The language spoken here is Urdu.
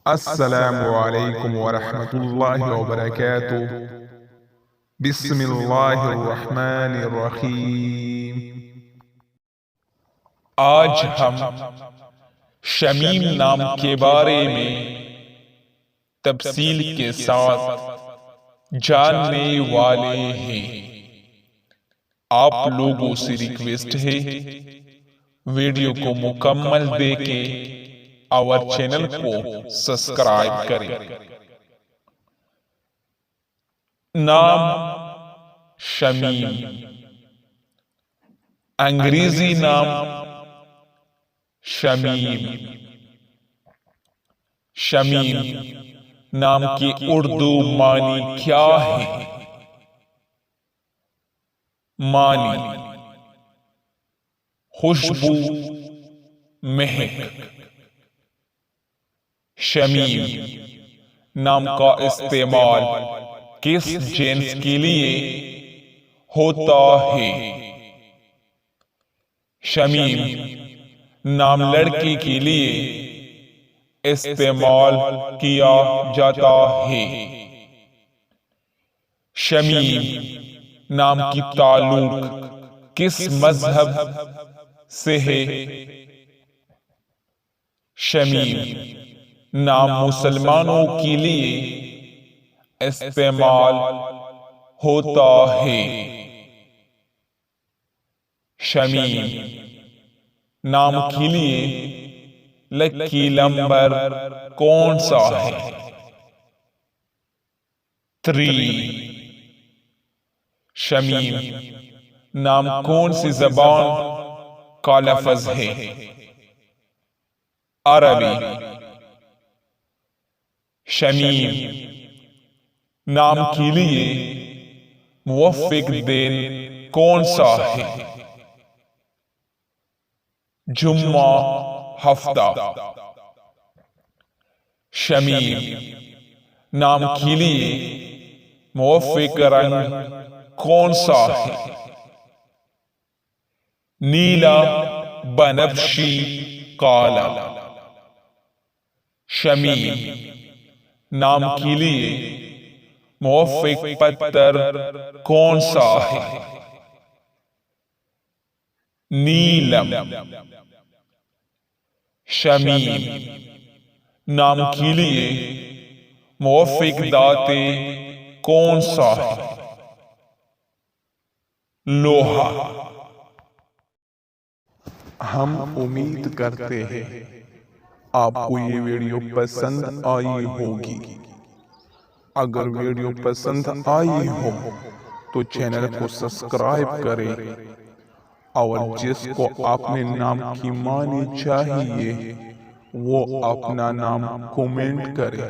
السلام علیکم ورحمۃ اللہ وبرکاتہ۔ بسم اللہ الرحمن الرحیم۔ آج ہم شمیم نام کے بارے میں تفصیل کے ساتھ جاننے والے ہیں۔ آپ لوگوں سے ریکویسٹ ہے ویڈیو کو مکمل دیکھیں اور چینل کو سبسکرائب کریں۔ نام شمیم، انگریزی نام شمیم۔ شمیم نام کی اردو معنی کیا ہے؟ معنی: خوشبو، مہک۔ شمیم نام کا استعمال کس جنس کے لیے ہوتا ہے؟ شمیم نام لڑکی کے لیے استعمال کیا جاتا ہے۔ شمیم نام کی تعلق کس مذہب سے ہے؟ شمیم نام مسلمانوں کے لیے استعمال ہوتا ہے۔ شمیم نام کے لیے لکی نمبر کون سا ہے؟ 3۔ شمیم نام کون سی زبان کا لفظ ہے؟ عربی۔ شمیم نام کے لیے موافق دن کون سا ہے؟ جمعہ، ہفتہ۔ شمیم نام کے لیے موافق رنگ کون سا ہے؟ نیلا، بنفشی، کالا۔ شمیم نام کے لیے موافق پتھر کون سا ہے؟ نیلم۔ شمیم نام کے لیے موافق دھاتیں کون سا ہے؟ لوہا۔ ہم امید کرتے ہیں آپ کو یہ ویڈیو پسند آئی ہوگی۔ اگر ویڈیو پسند آئی ہو تو چینل کو سبسکرائب کریں اور جس کو اپنے نام کی معنی چاہیے وہ اپنا نام کومنٹ کرے۔